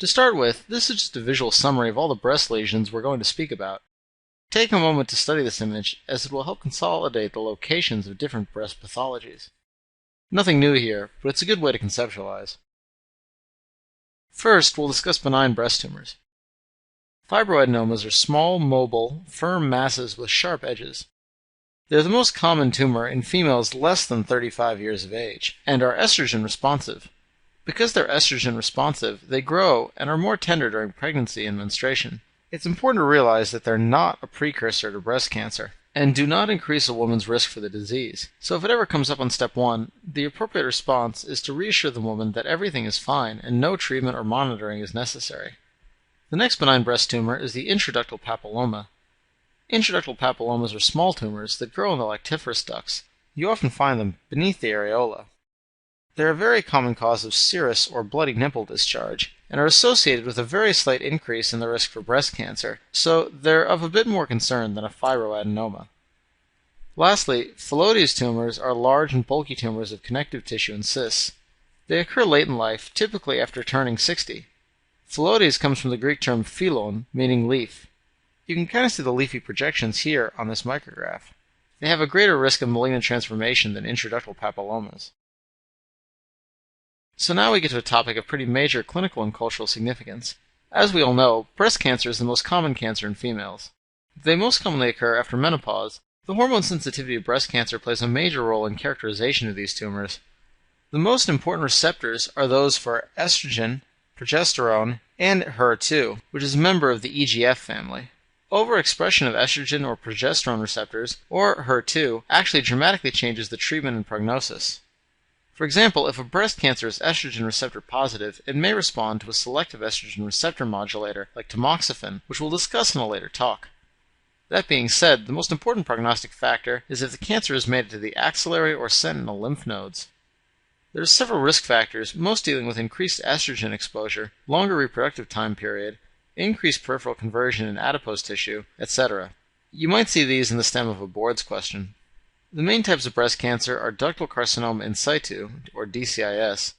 To start with, this is just a visual summary of all the breast lesions we're going to speak about. Take a moment to study this image, as it will help consolidate the locations of different breast pathologies. Nothing new here, but it's a good way to conceptualize. First, we'll discuss benign breast tumors. Fibroadenomas are small, mobile, firm masses with sharp edges. They're the most common tumor in females less than 35 years of age, and are estrogen responsive. Because they're estrogen responsive, they grow and are more tender during pregnancy and menstruation. It's important to realize that they're not a precursor to breast cancer, and do not increase a woman's risk for the disease. So if it ever comes up on step 1, the appropriate response is to reassure the woman that everything is fine and no treatment or monitoring is necessary. The next benign breast tumor is the intraductal papilloma. Intraductal papillomas are small tumors that grow in the lactiferous ducts. You often find them beneath the areola. They're a very common cause of serous or bloody nipple discharge, and are associated with a very slight increase in the risk for breast cancer, so they're of a bit more concern than a fibroadenoma. Lastly, Phyllodes tumors are large and bulky tumors of connective tissue and cysts. They occur late in life, typically after turning 60. Phyllodes comes from the Greek term phylon, meaning leaf. You can kind of see the leafy projections here on this micrograph. They have a greater risk of malignant transformation than intraductal papillomas. So now we get to a topic of pretty major clinical and cultural significance. As we all know, breast cancer is the most common cancer in females. They most commonly occur after menopause. The hormone sensitivity of breast cancer plays a major role in characterization of these tumors. The most important receptors are those for estrogen, progesterone, and HER2, which is a member of the EGF family. Overexpression of estrogen or progesterone receptors, or HER2, actually dramatically changes the treatment and prognosis. For example, if a breast cancer is estrogen receptor positive, it may respond to a selective estrogen receptor modulator like tamoxifen, which we'll discuss in a later talk. That being said, the most important prognostic factor is if the cancer is made it to the axillary or sentinel lymph nodes. There are several risk factors, most dealing with increased estrogen exposure, longer reproductive time period, increased peripheral conversion in adipose tissue, etc. You might see these in the stem of a board's question. The main types of breast cancer are ductal carcinoma in situ, or DCIS,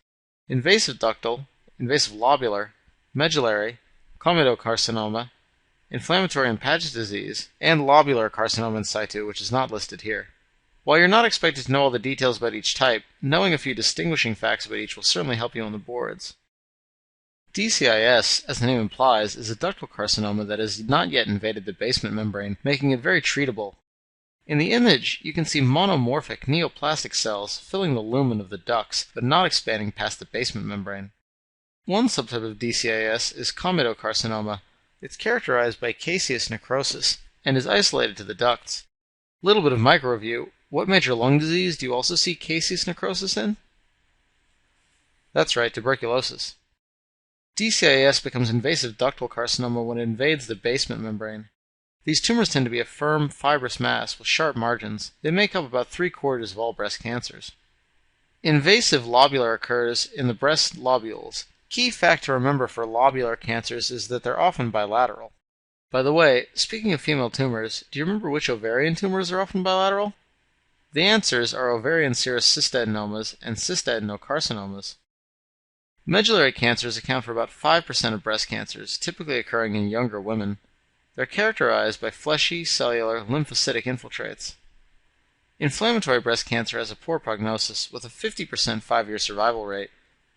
invasive ductal, invasive lobular, medullary, comedocarcinoma, inflammatory and Paget's disease, and lobular carcinoma in situ, which is not listed here. While you're not expected to know all the details about each type, knowing a few distinguishing facts about each will certainly help you on the boards. DCIS, as the name implies, is a ductal carcinoma that has not yet invaded the basement membrane, making it very treatable. In the image, you can see monomorphic neoplastic cells filling the lumen of the ducts, but not expanding past the basement membrane. One subtype of DCIS is comedocarcinoma. It's characterized by caseous necrosis, and is isolated to the ducts. Little bit of micro-review. What major lung disease do you also see caseous necrosis in? That's right, tuberculosis. DCIS becomes invasive ductal carcinoma when it invades the basement membrane. These tumors tend to be a firm, fibrous mass with sharp margins. They make up about 3/4 of all breast cancers. Invasive lobular occurs in the breast lobules. Key fact to remember for lobular cancers is that they're often bilateral. By the way, speaking of female tumors, do you remember which ovarian tumors are often bilateral? The answers are ovarian serous cystadenomas and cystadenocarcinomas. Medullary cancers account for about 5% of breast cancers, typically occurring in younger women. They're characterized by fleshy, cellular, lymphocytic infiltrates. Inflammatory breast cancer has a poor prognosis, with a 50% 5-year survival rate.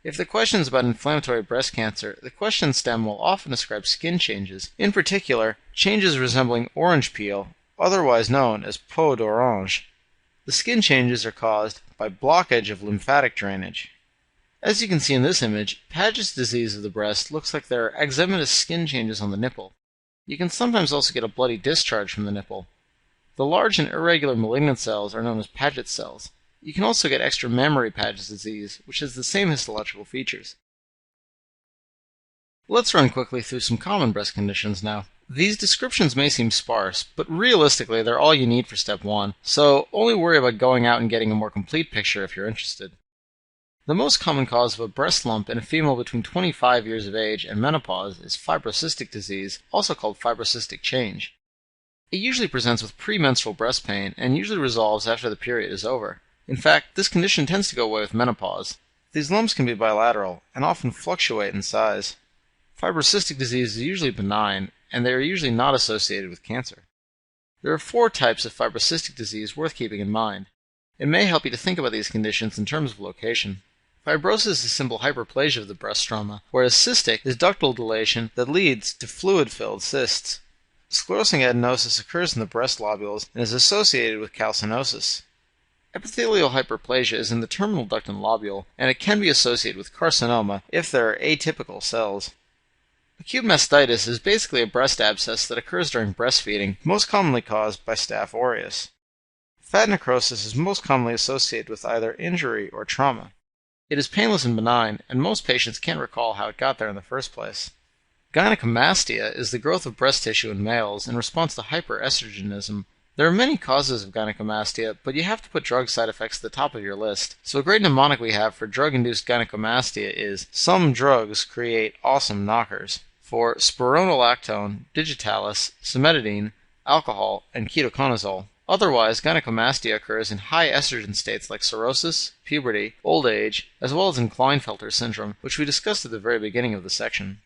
If the question is about inflammatory breast cancer, the question stem will often describe skin changes, in particular, changes resembling orange peel, otherwise known as peau d'orange. The skin changes are caused by blockage of lymphatic drainage. As you can see in this image, Paget's disease of the breast looks like there are eczematous skin changes on the nipple. You can sometimes also get a bloody discharge from the nipple. The large and irregular malignant cells are known as Paget cells. You can also get extramammary Paget's disease, which has the same histological features. Let's run quickly through some common breast conditions now. These descriptions may seem sparse, but realistically they're all you need for step 1, so only worry about going out and getting a more complete picture if you're interested. The most common cause of a breast lump in a female between 25 years of age and menopause is fibrocystic disease, also called fibrocystic change. It usually presents with premenstrual breast pain and usually resolves after the period is over. In fact, this condition tends to go away with menopause. These lumps can be bilateral and often fluctuate in size. Fibrocystic disease is usually benign, and they are usually not associated with cancer. There are 4 types of fibrocystic disease worth keeping in mind. It may help you to think about these conditions in terms of location. Fibrosis is simple hyperplasia of the breast stroma, whereas cystic is ductal dilation that leads to fluid-filled cysts. Sclerosing adenosis occurs in the breast lobules and is associated with calcinosis. Epithelial hyperplasia is in the terminal duct and lobule, and it can be associated with carcinoma if there are atypical cells. Acute mastitis is basically a breast abscess that occurs during breastfeeding, most commonly caused by Staph aureus. Fat necrosis is most commonly associated with either injury or trauma. It is painless and benign, and most patients can't recall how it got there in the first place. Gynecomastia is the growth of breast tissue in males in response to hyperestrogenism. There are many causes of gynecomastia, but you have to put drug side effects at the top of your list. So a great mnemonic we have for drug-induced gynecomastia is, some drugs create awesome knockers. For spironolactone, digitalis, cimetidine, alcohol, and ketoconazole. Otherwise, gynecomastia occurs in high estrogen states like cirrhosis, puberty, old age, as well as in Klinefelter syndrome, which we discussed at the very beginning of the section.